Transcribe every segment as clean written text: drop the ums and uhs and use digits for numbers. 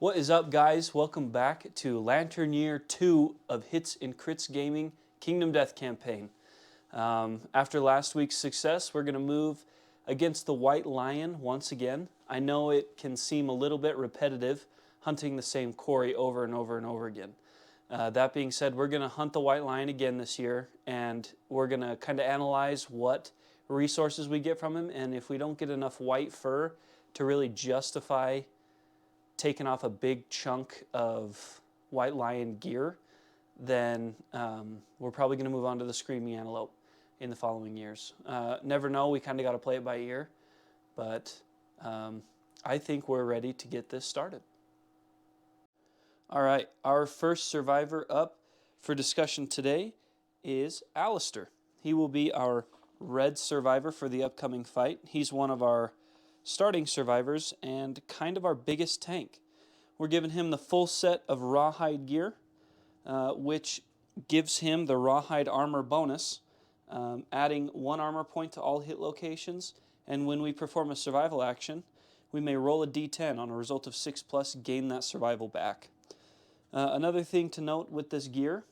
What is up, guys? Welcome back to Lantern Year 2 of Hits and Crits Gaming Kingdom Death Campaign. After last week's success, we're going to move against the White Lion once again. I know it can seem a little bit repetitive, hunting the same quarry over and over and over again. That being said, we're going to hunt the White Lion again this year, and we're going to kind of analyze what resources we get from him, and if we don't get enough white fur to really justify taken off a big chunk of White Lion gear, then we're probably going to move on to the Screaming Antelope in the following years. Never know, we kind of got to play it by ear, but I think we're ready to get this started. All right, our first survivor up for discussion today is Alistair. He will be our red survivor for the upcoming fight. He's one of our starting survivors and kind of our biggest tank. We're giving him the full set of rawhide gear, which gives him the rawhide armor bonus, adding 1 armor point to all hit locations, and when we perform a survival action, we may roll a d10 on a result of 6+, gain that survival back. Another thing to note with this gear,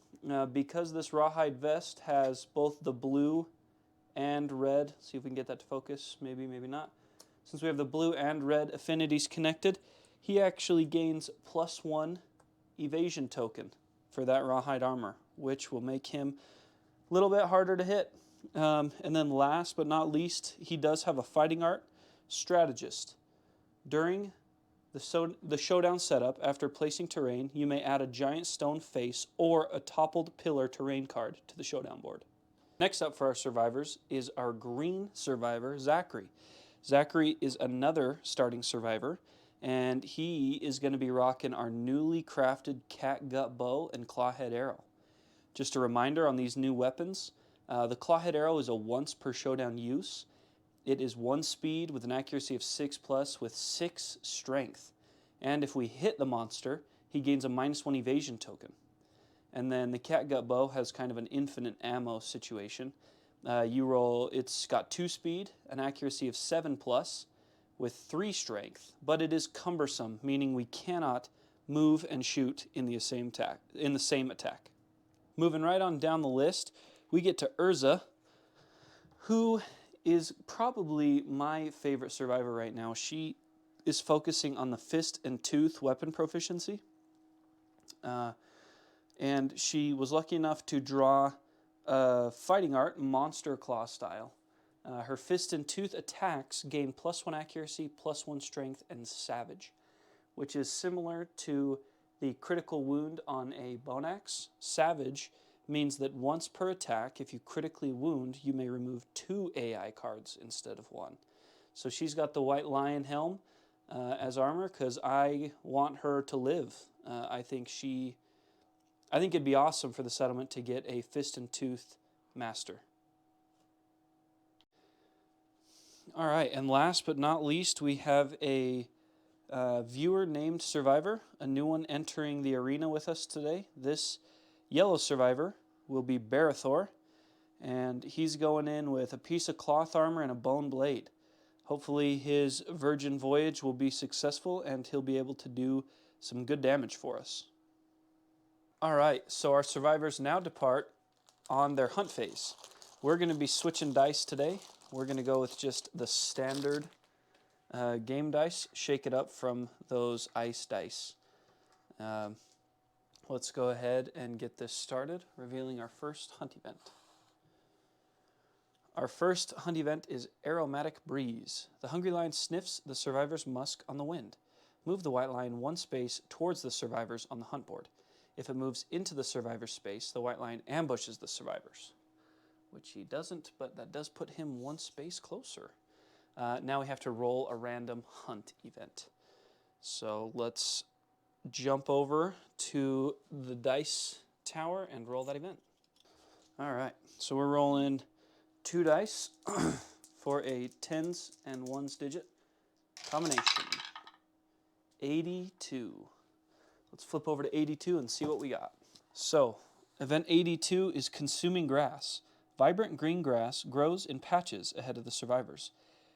because this rawhide vest has both the blue and red, see if we can get that to focus, maybe not. Since we have the blue and red affinities connected, he actually gains +1 evasion token for that rawhide armor, which will make him a little bit harder to hit. And then last but not least, he does have a fighting art strategist. During the showdown setup, after placing terrain, you may add a giant stone face or a toppled pillar terrain card to the showdown board. Next up for our survivors is our green survivor, Zachary. Zachary is another starting survivor, and he is going to be rocking our newly crafted catgut bow and clawhead arrow. Just a reminder on these new weapons, the clawhead arrow is a once per showdown use. It is 1 speed with an accuracy of 6+ with 6 strength. And if we hit the monster, he gains a -1 evasion token. And then the catgut bow has kind of an infinite ammo situation. You roll, it's got 2 speed, an accuracy of 7+, with 3 strength, but it is cumbersome, meaning we cannot move and shoot in the same attack. Moving right on down the list, we get to Urza, who is probably my favorite survivor right now. She is focusing on the fist and tooth weapon proficiency, and she was lucky enough to draw fighting art, Monster Claw style. Her fist and tooth attacks gain +1 accuracy, +1 strength, and savage, which is similar to the critical wound on a bone axe. Savage means that once per attack, if you critically wound, you may remove 2 AI cards instead of 1. So she's got the White Lion helm as armor because I want her to live. I think it'd be awesome for the settlement to get a fist and tooth master. All right, and last but not least, we have a viewer named Survivor, a new one entering the arena with us today. This yellow survivor will be Barathor, and he's going in with a piece of cloth armor and a bone blade. Hopefully his virgin voyage will be successful and he'll be able to do some good damage for us. All right, so our survivors now depart on their hunt phase. We're going to be switching dice today. We're going to go with just the standard game dice, shake it up from those ice dice. Let's go ahead and get this started, revealing our first hunt event. Our first hunt event is Aromatic Breeze. The Hungry Lion sniffs the survivor's musk on the wind. Move the White Lion 1 space towards the survivors on the hunt board. If it moves into the survivor's space, the White Lion ambushes the survivors, which he doesn't, but that does put him 1 space closer. Now we have to roll a random hunt event. So let's jump over to the dice tower and roll that event. All right, so we're rolling 2 dice for a 10s and 1s digit combination. 82. Let's flip over to 82 and see what we got. So, event 82 is Consuming Grass. Vibrant green grass grows in patches ahead of the survivors.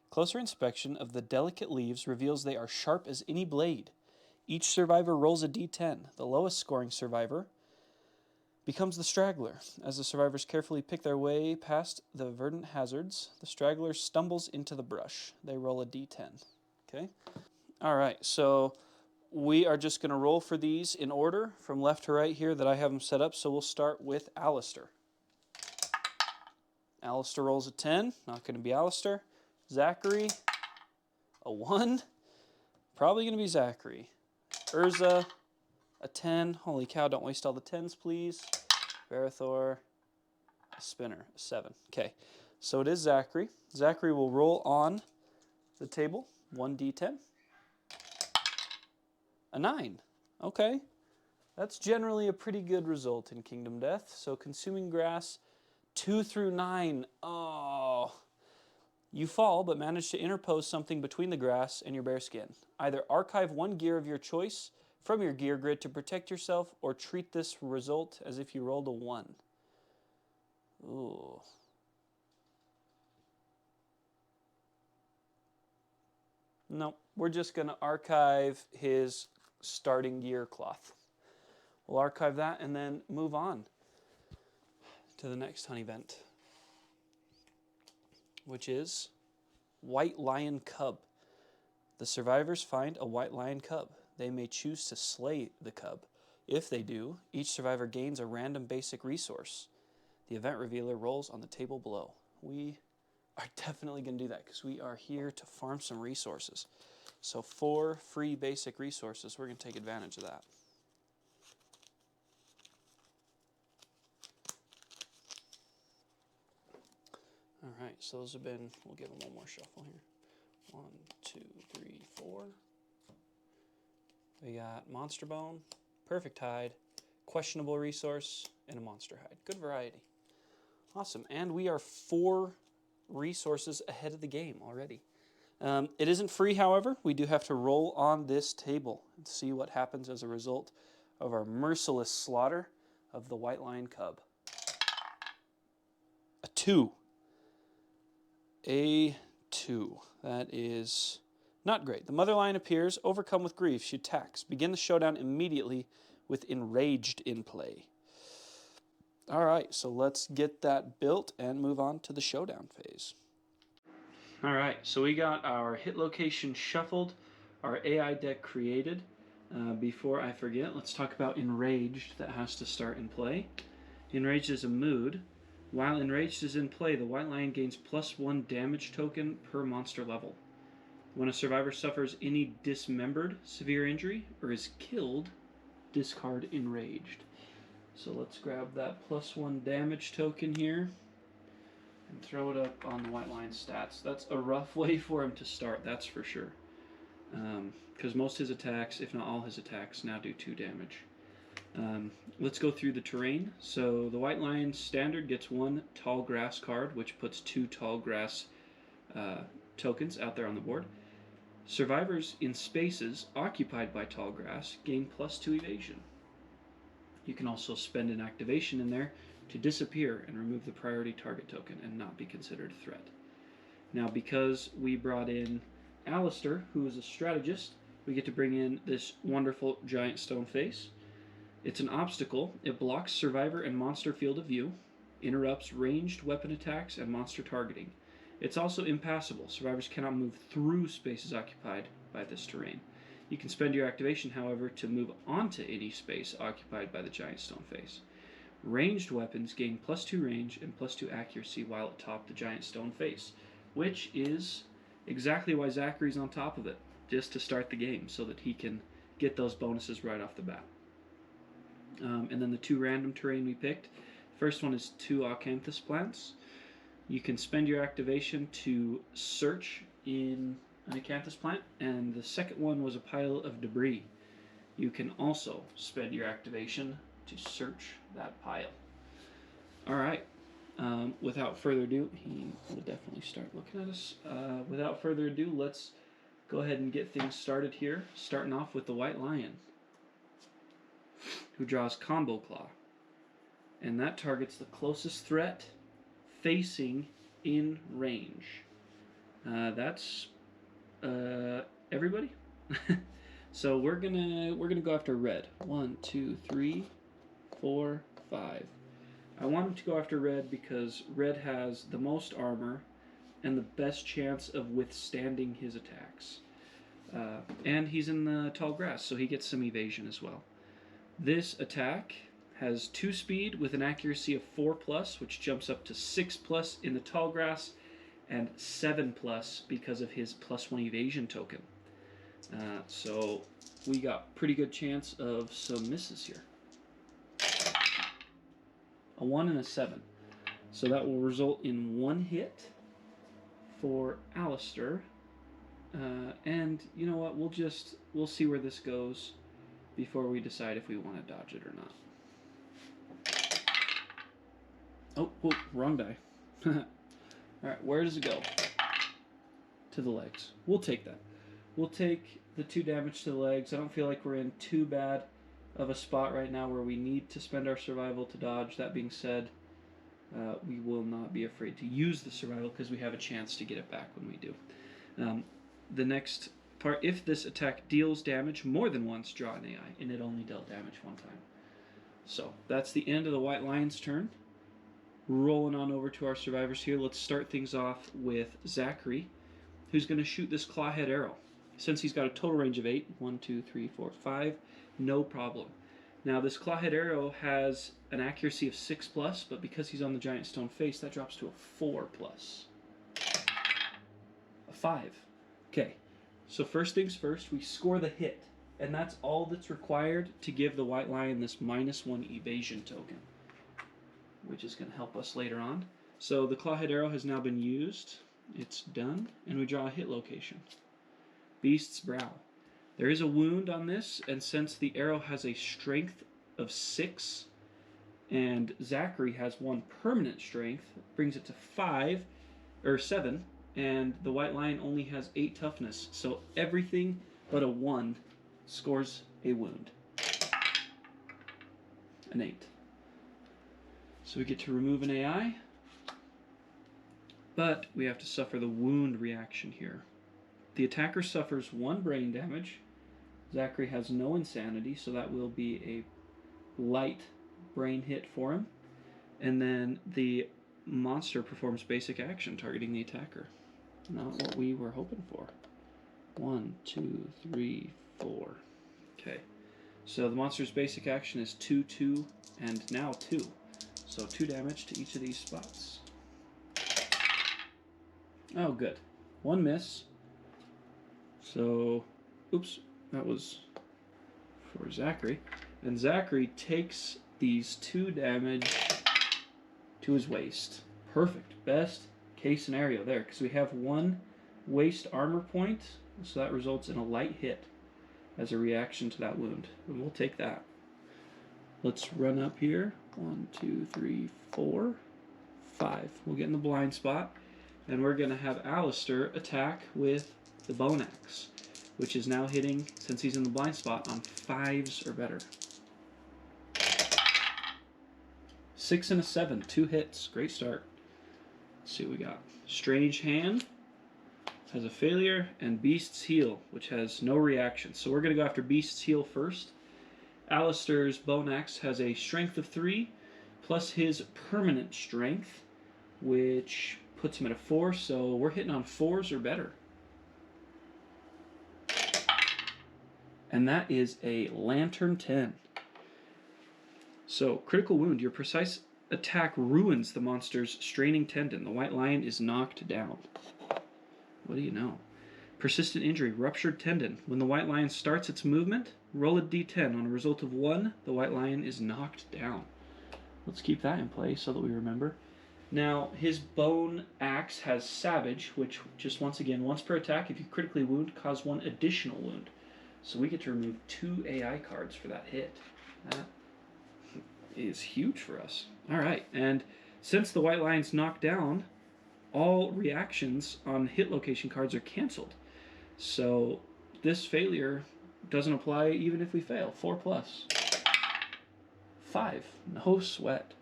Closer inspection of the delicate leaves reveals they are sharp as any blade. Each survivor rolls a d10. The lowest scoring survivor becomes the straggler. As the survivors carefully pick their way past the verdant hazards, the straggler stumbles into the brush. They roll a d10. Okay? All right, so we are just going to roll for these in order from left to right here that I have them set up. So we'll start with Alistair. Alistair rolls a 10. Not going to be Alistair. Zachary, a 1. Probably going to be Zachary. Urza, a 10. Holy cow, don't waste all the 10s, please. Varathor, a spinner, a 7. Okay, so it is Zachary. Zachary will roll on the table, 1d10. A 9. Okay, that's generally a pretty good result in Kingdom Death. So consuming grass, 2 through 9. Oh, you fall, but manage to interpose something between the grass and your bear skin. Either archive one gear of your choice from your gear grid to protect yourself, or treat this result as if you rolled a 1. Ooh. No, we're just going to archive his starting gear cloth. We'll archive that and then move on to the next hunt event, which is White Lion Cub. The survivors find a white lion cub. They may choose to slay the cub. If they do, each survivor gains a random basic resource. The event revealer rolls on the table below. We are definitely going to do that because we are here to farm some resources. So 4 free basic resources, we're going to take advantage of that. All right, so those have been, we'll give them one more shuffle here. 1, 2, 3, 4. We got Monster Bone, Perfect Hide, Questionable Resource, and a Monster Hide. Good variety. Awesome, and we are 4 resources ahead of the game already. It isn't free, however. We do have to roll on this table and see what happens as a result of our merciless slaughter of the White Lion Cub. A 2. A 2. That is not great. The mother lion appears, overcome with grief. She attacks. Begin the showdown immediately with Enraged in play. All right, so let's get that built and move on to the showdown phase. All right, so we got our hit location shuffled, our AI deck created. Before I forget, let's talk about Enraged that has to start in play. Enraged is a mood. While Enraged is in play, the White Lion gains +1 damage token per monster level. When a survivor suffers any dismembered, severe injury, or is killed, discard Enraged. So let's grab that +1 damage token here and throw it up on the White Lion's stats. That's a rough way for him to start, that's for sure. Because most his attacks, if not all his attacks, now do 2 damage. Let's go through the terrain. So the White Lion standard gets 1 tall grass card, which puts 2 tall grass tokens out there on the board. Survivors in spaces occupied by tall grass gain +2 evasion. You can also spend an activation in there to disappear and remove the priority target token and not be considered a threat. Now, because we brought in Alistair, who is a strategist, we get to bring in this wonderful giant stone face. It's an obstacle. It blocks survivor and monster field of view, interrupts ranged weapon attacks and monster targeting. It's also impassable. Survivors cannot move through spaces occupied by this terrain. You can spend your activation, however, to move onto any space occupied by the giant stone face. Ranged weapons gain +2 range and +2 accuracy while atop the giant stone face, which is exactly why Zachary's on top of it, just to start the game so that he can get those bonuses right off the bat. And then the 2 random terrain we picked. First one is 2 Acanthus plants. You can spend your activation to search in an Acanthus plant, and the second one was a pile of debris. You can also spend your activation to search that pile. All right. Without further ado, he will definitely start looking at us. Without further ado, let's go ahead and get things started here, starting off with the White Lion, who draws Combo Claw. And that targets the closest threat facing in range. That's everybody. So we're gonna go after red. 1, 2, 3, 4, 5. I want him to go after red because red has the most armor and the best chance of withstanding his attacks. And he's in the tall grass, so he gets some evasion as well. This attack has 2 speed with an accuracy of 4+, which jumps up to 6+ in the tall grass, and 7+ because of his +1 evasion token. So we got pretty good chance of some misses here. A 1 and a 7. So that will result in 1 hit for Alistair. And you know what? We'll see where this goes before we decide if we want to dodge it or not. Oh, whoa, wrong die. Alright, where does it go? To the legs. We'll take that. We'll take the 2 damage to the legs. I don't feel like we're in too bad of a spot right now where we need to spend our survival to dodge. That being said, we will not be afraid to use the survival because we have a chance to get it back when we do. The next part, if this attack deals damage more than once, draw an AI, and it only dealt damage 1 time. So that's the end of the White Lion's turn. Rolling on over to our survivors here. Let's start things off with Zachary, who's going to shoot this clawhead arrow. Since he's got a total range of 8, 1, 2, 3, 4, 5, no problem. Now this clawhead arrow has an accuracy of 6+, but because he's on the giant stone face, that drops to a 4+. A 5. Okay, so first things first, we score the hit, and that's all that's required to give the White Lion this -1 evasion token, which is going to help us later on. So the clawhead arrow has now been used. It's done, and we draw a hit location. Beast's Brow. There is a wound on this, and since the arrow has a strength of 6, and Zachary has 1 permanent strength, brings it to 5, or 7, and the White Lion only has 8 toughness, so everything but a 1 scores a wound. An 8. So we get to remove an AI, but we have to suffer the wound reaction here. The attacker suffers 1 brain damage. Zachary has no insanity, so that will be a light brain hit for him. And then the monster performs basic action targeting the attacker. Not what we were hoping for. 1, 2, 3, 4. Okay. So the monster's basic action is 2, 2, and now 2. So 2 damage to each of these spots. Oh, good. 1 miss. So, oops, that was for Zachary. And Zachary takes these 2 damage to his waist. Perfect. Best case scenario there, because we have 1 waist armor point, so that results in a light hit as a reaction to that wound. And we'll take that. Let's run up here. 1, 2, 3, 4, 5. We'll get in the blind spot, and we're going to have Alistair attack with the Bone Axe, which is now hitting, since he's in the blind spot, on 5s or better. 6 and a 7, 2 hits. Great start. Let's see what we got. Strange Hand has a failure, and Beast's Heel, which has no reaction. So we're going to go after Beast's Heel first. Alistair's Bone Axe has a strength of 3, plus his permanent strength, which puts him at a 4, so we're hitting on 4s or better. And that is a Lantern 10. So, critical wound. Your precise attack ruins the monster's straining tendon. The White Lion is knocked down. What do you know? Persistent injury. Ruptured tendon. When the White Lion starts its movement, roll a d10. On a result of 1, the White Lion is knocked down. Let's keep that in place so that we remember. Now, his Bone Axe has Savage, which just once again, once per attack, if you critically wound, cause 1 additional wound. So we get to remove 2 AI cards for that hit. That is huge for us. Alright, and since the White Lion's knocked down, all reactions on hit location cards are cancelled. So this failure doesn't apply even if we fail. 4+. 5. No sweat.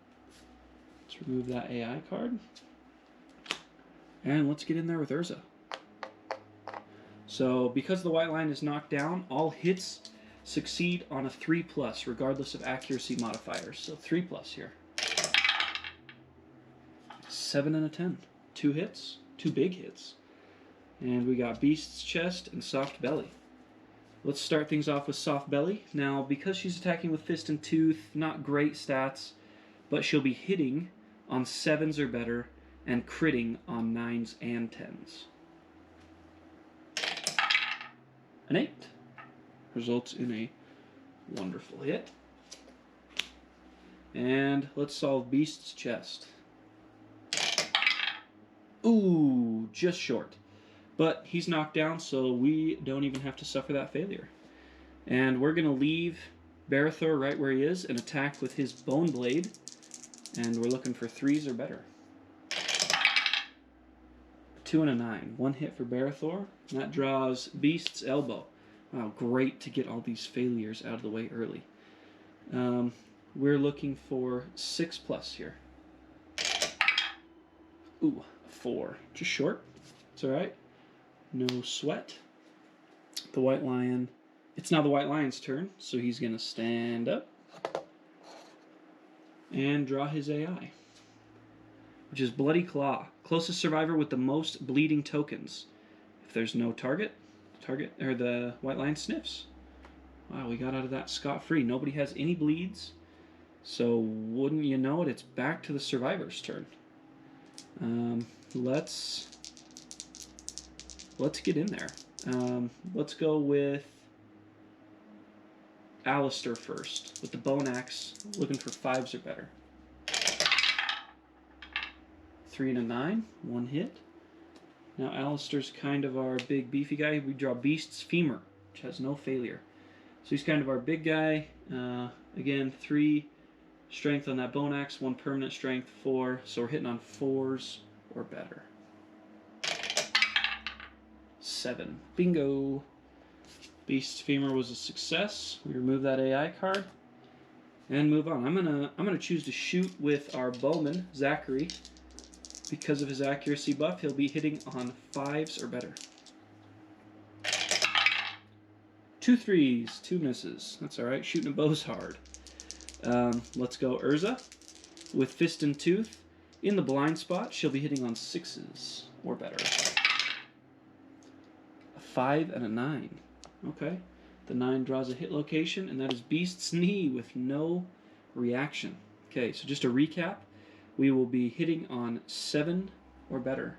Let's remove that AI card. And let's get in there with Urza. So because the white line is knocked down, all hits succeed on a 3+, regardless of accuracy modifiers. So 3+ here. 7 and a 10. 2 hits, 2 big hits. And we got Beast's Chest and Soft Belly. Let's start things off with Soft Belly. Now, because she's attacking with Fist and Tooth, not great stats, but she'll be hitting on 7s or better and critting on 9s and 10s. An 8 results in a wonderful hit. And let's solve Beast's Chest. Ooh, just short. But he's knocked down, so we don't even have to suffer that failure. And we're going to leave Barathor right where he is and attack with his Bone Blade. And we're looking for 3s or better. 2 and a 9. 1 hit for Barathor. And that draws Beast's Elbow. Wow, great to get all these failures out of the way early. We're looking for 6+ here. Ooh, 4. Just short. It's alright. No sweat. The White Lion. It's now the White Lion's turn, so he's going to stand up and draw his AI, which is Bloody Claw. Closest survivor with the most bleeding tokens. If there's no target, or the White Lion sniffs. Wow, we got out of that scot-free. Nobody has any bleeds, so wouldn't you know it, it's back to the survivor's turn. Let's get in there. Let's go with Alistair first, with the Bone Axe, looking for 5s or better. 3 and a 9, 1 hit. Now Alistair's kind of our big beefy guy. We draw Beast's Femur, which has no failure. So he's kind of our big guy. Again, 3 strength on that Bone Axe, 1 permanent strength, 4. So we're hitting on 4s or better. 7. Bingo. Beast's Femur was a success. We remove that AI card and move on. I'm gonna choose to shoot with our bowman, Zachary. Because of his accuracy buff, he'll be hitting on 5s or better. 2 3s, 2 misses. That's alright, shooting a bow's hard. Let's go Urza with Fist and Tooth. In the blind spot, she'll be hitting on 6s or better. A 5 and a 9. Okay. The 9 draws a hit location, and that is Beast's Knee with no reaction. Okay, so just a recap. We will be hitting on 7 or better.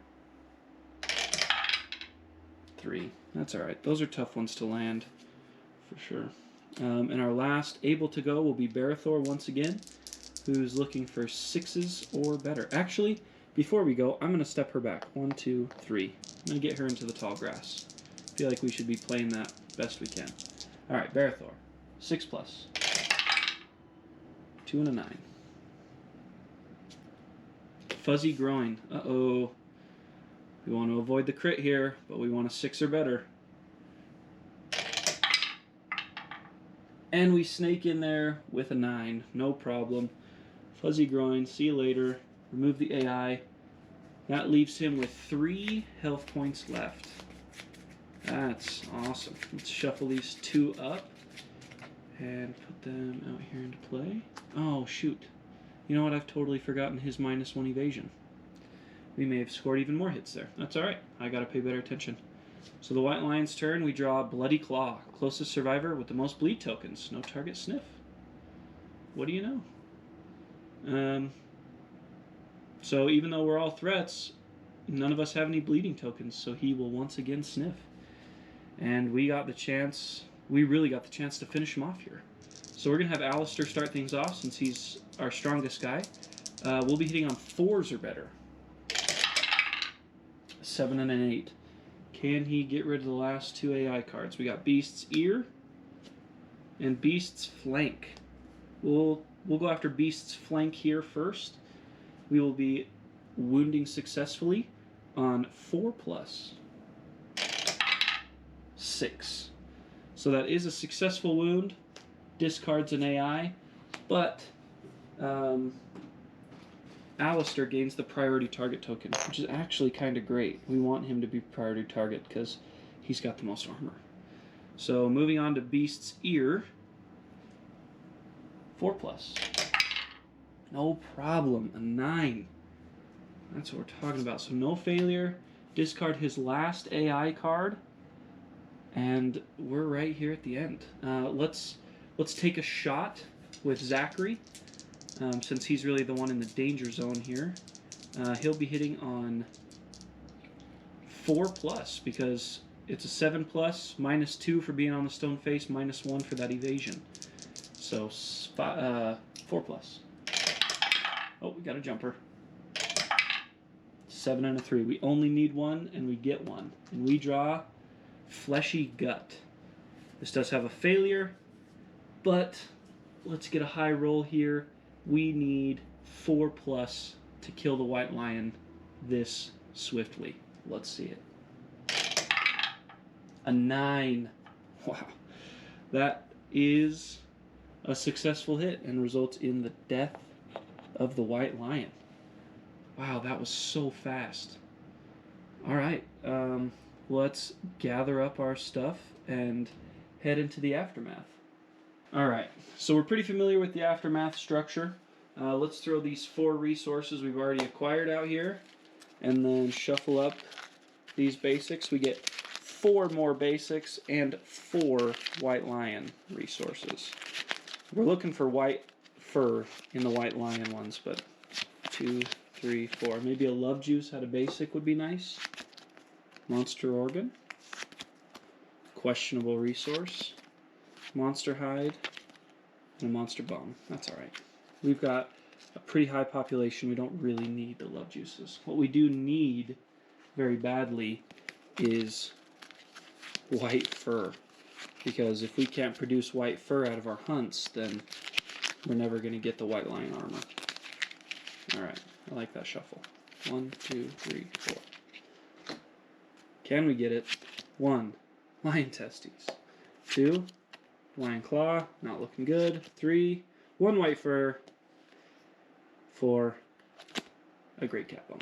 3. That's alright. Those are tough ones to land, for sure. And our last able to go will be Barathor once again, who's looking for 6s or better. Actually, before we go, I'm going to step her back. 1, 2, 3. I'm going to get her into the tall grass. I feel like we should be playing that best we can. Alright, Barathor. 6+. 2 and a 9. Fuzzy Groin. Uh-oh. We want to avoid the crit here, but we want a 6 or better. And we snake in there with a 9. No problem. Fuzzy Groin. See you later. Remove the AI. That leaves him with 3 health points left. That's awesome. Let's shuffle these 2 up and put them out here into play. Oh, shoot. You know what? I've totally forgotten his -1 evasion. We may have scored even more hits there. That's alright. I gotta pay better attention. So the White Lion's turn, we draw Bloody Claw. Closest survivor with the most bleed tokens. No target sniff. What do you know? So even though we're all threats, none of us have any bleeding tokens, so he will once again sniff. And we got the chance, we really got the chance to finish him off here. So we're going to have Alistair start things off since he's our strongest guy. We'll be hitting on 4s or better. 7 and an 8. Can he get rid of the last 2 AI cards? We got Beast's Ear and Beast's Flank. We'll go after Beast's Flank here first. We will be wounding successfully on 4+. 6. So that is a successful wound. Discards an AI, but Alistair gains the priority target token, which is actually kind of great. We want him to be priority target because he's got the most armor. So moving on to Beast's Ear. 4+. No problem. A 9. That's what we're talking about. So no failure. Discard his last AI card. And we're right here at the end. Let's take a shot with Zachary, since he's really the one in the danger zone here. He'll be hitting on 4+, because it's a 7+, -2 for being on the stone face, -1 for that evasion. So 4+. Oh, we got a jumper. 7 and a 3. We only need 1, and we get 1. And we draw Fleshy Gut. This does have a failure, but let's get a high roll here. We need 4+ to kill the White Lion this swiftly. Let's see it. A 9. Wow. That is a successful hit and results in the death of the White Lion. Wow, that was so fast. All right, let's gather up our stuff and head into the Aftermath. All right, so we're pretty familiar with the Aftermath structure. Let's throw these 4 resources we've already acquired out here and then shuffle up these basics. We get 4 more basics and 4 White Lion resources. We're looking for white fur in the White Lion ones, but 2, 3, 4. Maybe a Love Juice out of basic would be nice. Monster Organ. Questionable resource. Monster Hide. And a Monster Bone. That's alright. We've got a pretty high population. We don't really need the Love Juices. What we do need very badly is white fur. Because if we can't produce white fur out of our hunts, then we're never going to get the White Lion armor. Alright, I like that shuffle. 1, 2, 3, 4. Can we get it? 1, Lion Testes. 2, Lion Claw, not looking good. 3, 1 white fur. 4, a Great Cat Bone.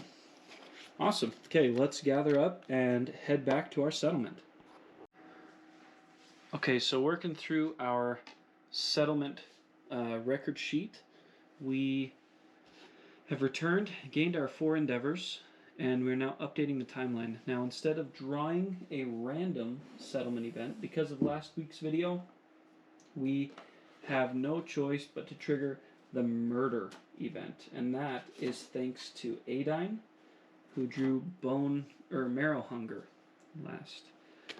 Awesome. Okay, let's gather up and head back to our settlement. Okay, so working through our settlement record sheet, we have returned, gained our 4 endeavors, and we're now updating the timeline. Now, instead of drawing a random settlement event, because of last week's video, we have no choice but to trigger the murder event, and that is thanks to Adine, who drew bone or marrow hunger last.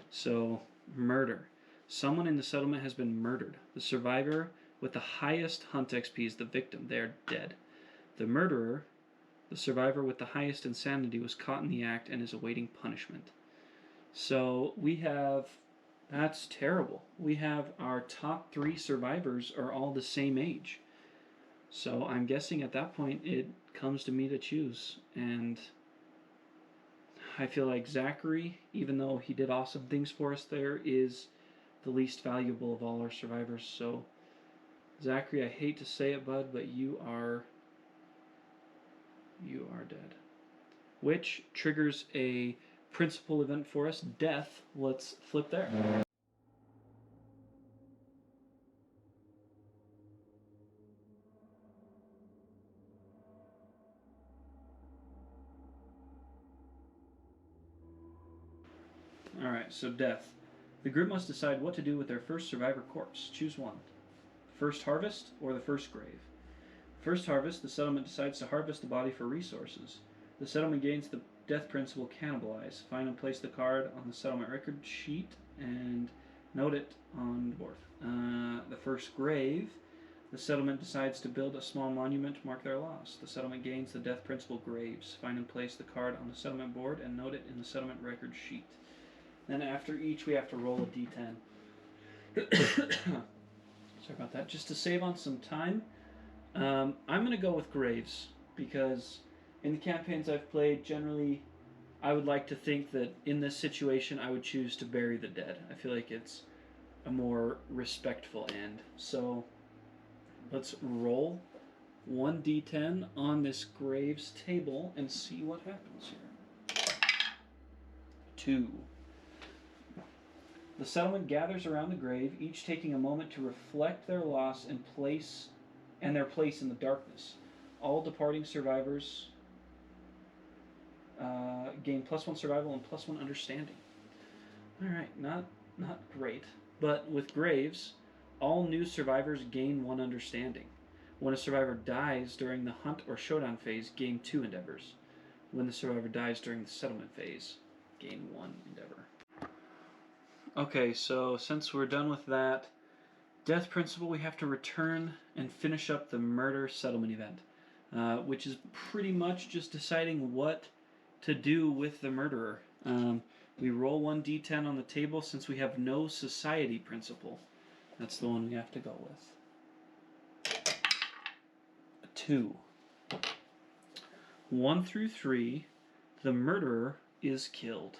So, murder. Someone in the settlement has been murdered. The survivor with the highest hunt XP is the victim. They are dead. The murderer, the survivor with the highest insanity, was caught in the act and is awaiting punishment. So we have, that's terrible. We have our top 3 survivors are all the same age. So I'm guessing at that point it comes to me to choose. And I feel like Zachary, even though he did awesome things for us there, is the least valuable of all our survivors. So Zachary, I hate to say it, bud, but you are dead. Which triggers a principal event for us, death. Let's flip there. Alright, so death. The group must decide what to do with their first survivor corpse. Choose one. First harvest or the first grave. First harvest, the settlement decides to harvest the body for resources. The settlement gains the death principle cannibalize. Find and place the card on the settlement record sheet and note it on the board. The first grave, the settlement decides to build a small monument to mark their loss. The settlement gains the death principle graves. Find and place the card on the settlement board and note it in the settlement record sheet. Then after each, we have to roll a d10. Sorry about that. Just to save on some time, I'm going to go with graves, because in the campaigns I've played, generally, I would like to think that in this situation, I would choose to bury the dead. I feel like it's a more respectful end. So let's roll 1d10 on this graves table and see what happens here. 2. The settlement gathers around the grave, each taking a moment to reflect their loss and their place in the darkness. All departing survivors gain +1 survival and +1 understanding. All right, not great, but with graves, all new survivors gain 1 understanding. When a survivor dies during the hunt or showdown phase, gain 2 endeavors. When the survivor dies during the settlement phase, gain 1 endeavor. Okay, so since we're done with that death principle, we have to return and finish up the murder settlement event, which is pretty much just deciding what to do with the murderer. We roll 1d10 on the table since we have no society principle. That's the one we have to go with. A 2. 1 through 3, the murderer is killed.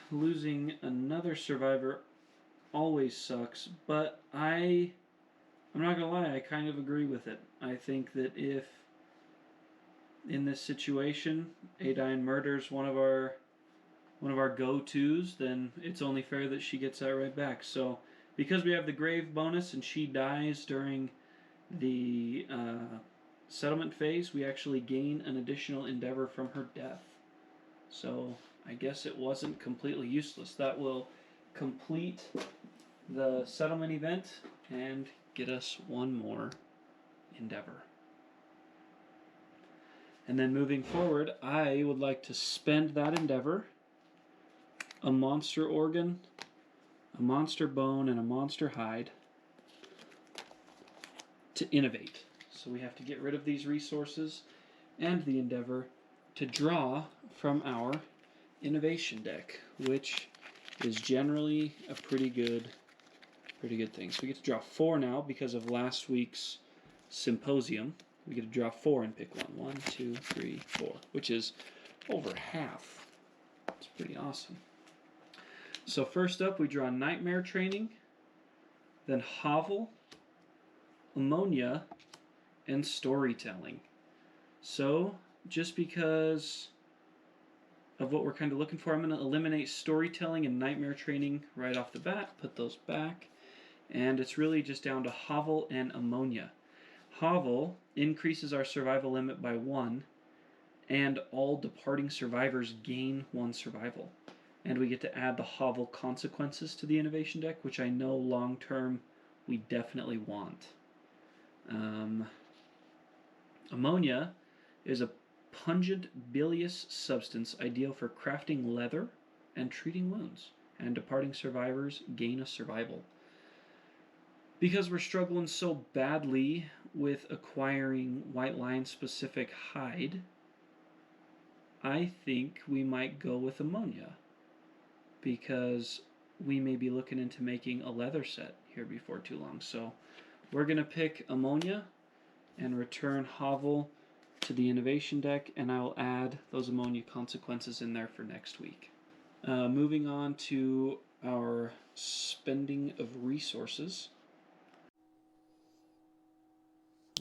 Losing another survivor always sucks, but I'm not gonna lie, I kind of agree with it. I think that if in this situation Adine murders one of our go-tos, then it's only fair that she gets that right back. So because we have the grave bonus and she dies during the settlement phase, we actually gain an additional endeavor from her death. So I guess it wasn't completely useless. That will complete the settlement event and get us 1 more endeavor. And then moving forward, I would like to spend that endeavor, a monster organ, a monster bone, and a monster hide to innovate. So we have to get rid of these resources and the endeavor to draw from our innovation deck, which is generally a pretty good thing. So we get to draw 4 now because of last week's symposium. We get to draw 4 and pick one. 1, 2, 3, 4, which is over half. It's pretty awesome. So first up, we draw Nightmare Training, then Hovel, Ammonia, and Storytelling. So just because of what we're kind of looking for, I'm going to eliminate Storytelling and Nightmare Training right off the bat, put those back, and it's really just down to Hovel and Ammonia. Hovel increases our survival limit by 1, and all departing survivors gain 1 survival. And we get to add the Hovel consequences to the innovation deck, which I know long term we definitely want. Ammonia is a pungent bilious substance ideal for crafting leather and treating wounds, and departing survivors gain a survival. Because we're struggling so badly with acquiring White Lion specific hide, I think we might go with Ammonia, because we may be looking into making a leather set here before too long. So we're going to pick Ammonia and return Hovel to the innovation deck, and I'll add those Ammonia consequences in there for next week. Moving on to our spending of resources.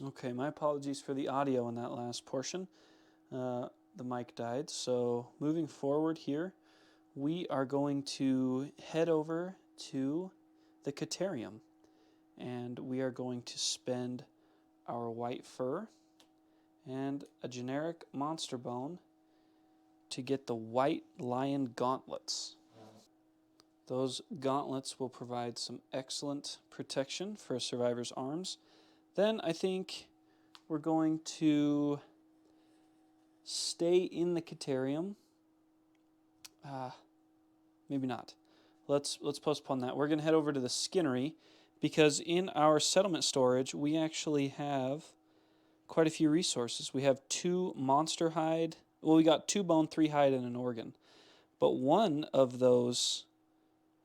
Okay, my apologies for the audio in that last portion. The mic died. So moving forward here, we are going to head over to the Caterium, and we are going to spend our white fur and a generic monster bone to get the White Lion gauntlets. Those gauntlets will provide some excellent protection for a survivor's arms. Then I think we're going to stay in the Caterium. Maybe not. Let's postpone that. We're going to head over to the Skinnery, because in our settlement storage we actually have quite a few resources. We have 2 monster hide. Well, we got 2 bone, 3 hide, and an organ. But one of those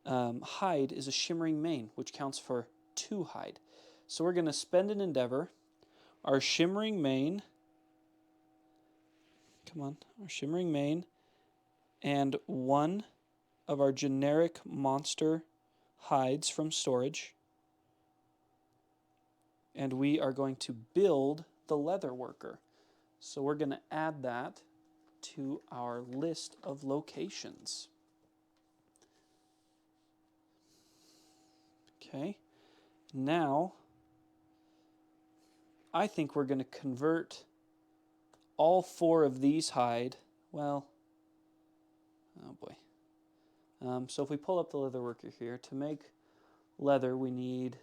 hide is a shimmering mane, which counts for 2 hide. So we're going to spend an endeavor. Our shimmering mane, our shimmering mane, and 1 of our generic monster hides from storage. And we are going to build the leather worker. So we're going to add that to our list of locations. Okay, now I think we're going to convert all 4 of these hide. Well, oh boy. So if we pull up the leather worker here, to make leather we need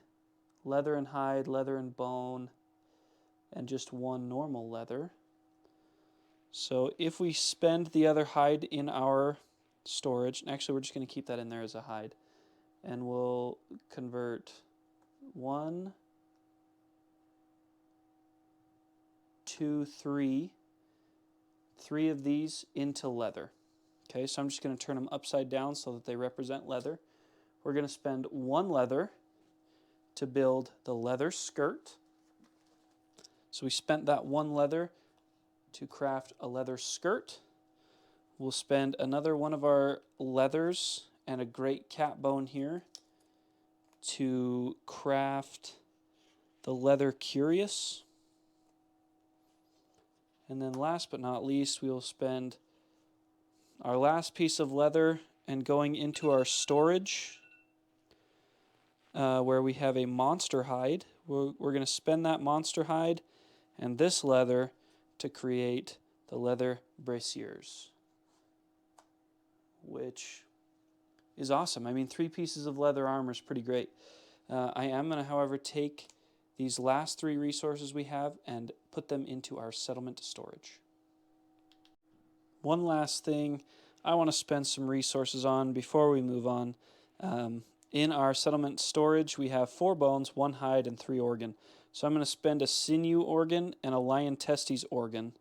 leather and hide, leather and bone, and just 1 normal leather. So if we spend the other hide in our storage, and actually we're just going to keep that in there as a hide, and we'll convert 1, 2, 3 of these into leather. Okay, so I'm just going to turn them upside down so that they represent leather. We're going to spend 1 leather to build the leather skirt. So we spent that 1 leather to craft a leather skirt. We'll spend another one of our leathers and a great cat bone here to craft the leather cuirass. And then last but not least, we will spend our last piece of leather and going into our storage where we have a monster hide. We're going to spend that monster hide and this leather to create the leather brassiers, which is awesome. I mean, 3 pieces of leather armor is pretty great. I am going to, however, take these last 3 resources we have and put them into our settlement storage. One last thing I want to spend some resources on before we move on. In our settlement storage, we have 4 bones, 1 hide, and 3 organ. So I'm going to spend a sinew organ and a lion testes organ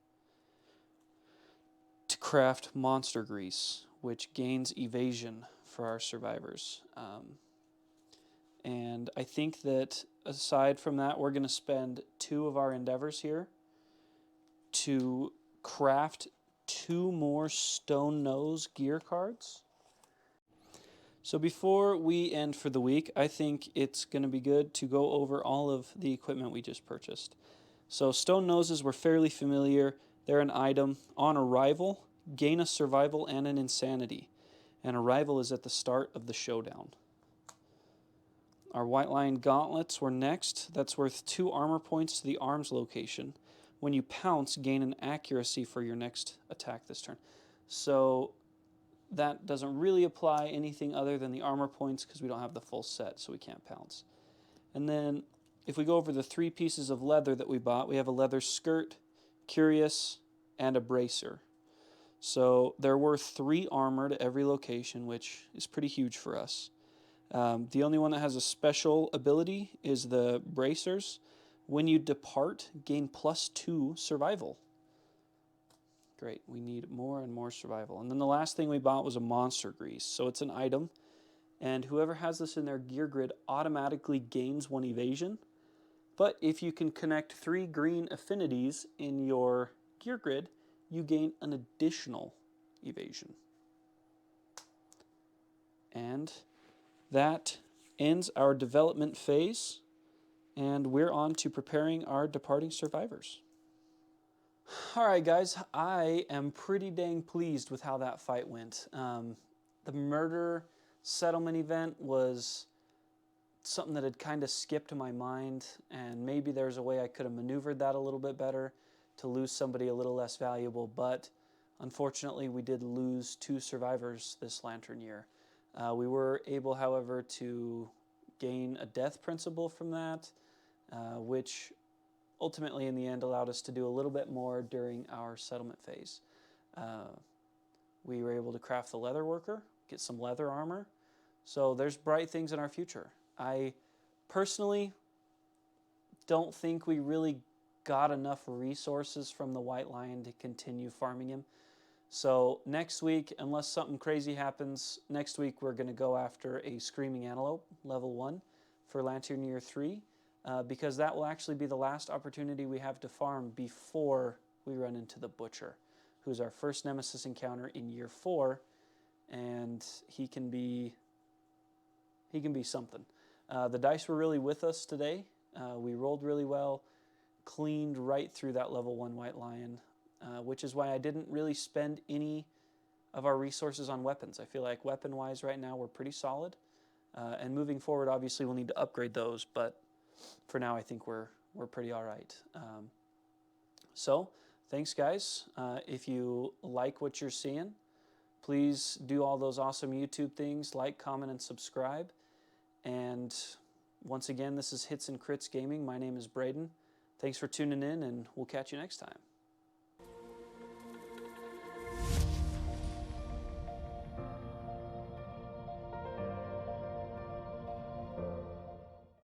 to craft monster grease, which gains evasion for our survivors. And I think that aside from that, we're going to spend 2 of our endeavors here to craft 2 more stone nose gear cards. So before we end for the week, I think it's going to be good to go over all of the equipment we just purchased. So stone noses were fairly familiar. They're an item. On arrival, gain a survival and an insanity. And arrival is at the start of the showdown. Our White Lion gauntlets were next. That's worth 2 armor points to the arms location. When you pounce, gain an accuracy for your next attack this turn. So that doesn't really apply anything other than the armor points because we don't have the full set, so we can't pounce. And then if we go over the 3 pieces of leather that we bought, we have a leather skirt, cuirass, and a bracer. So they're worth 3 armor to every location, which is pretty huge for us. The only one that has a special ability is the bracers. When you depart, gain +2 survival. Great, we need more and more survival. And then the last thing we bought was a monster grease. So it's an item, and whoever has this in their gear grid automatically gains 1 evasion. But if you can connect 3 green affinities in your gear grid, you gain an additional evasion. And that ends our development phase, and we're on to preparing our departing survivors. All right, guys, I am pretty dang pleased with how that fight went. The murder settlement event was something that had kind of skipped my mind, and maybe there's a way I could have maneuvered that a little bit better to lose somebody a little less valuable, but unfortunately we did lose 2 survivors this lantern year. We were able, however, to gain a death principle from that, which ultimately in the end allowed us to do a little bit more during our settlement phase. We were able to craft the leather worker, get some leather armor, so there's bright things in our future. I personally don't think we really got enough resources from the White Lion to continue farming him. So next week, unless something crazy happens, next week we're going to go after a Screaming Antelope, level 1, for Lantern Year 3, because that will actually be the last opportunity we have to farm before we run into the Butcher, who's our first Nemesis encounter in Year 4, and he can be something. The dice were really with us today. We rolled really well, cleaned right through that level 1 White Lion, which is why I didn't really spend any of our resources on weapons. I feel like weapon-wise right now we're pretty solid. And moving forward, obviously, we'll need to upgrade those, but for now, I think we're pretty all right. So, thanks, guys. If you like what you're seeing, please do all those awesome YouTube things, like, comment, and subscribe. And once again, this is Hits and Crits Gaming. My name is Braden. Thanks for tuning in, and we'll catch you next time.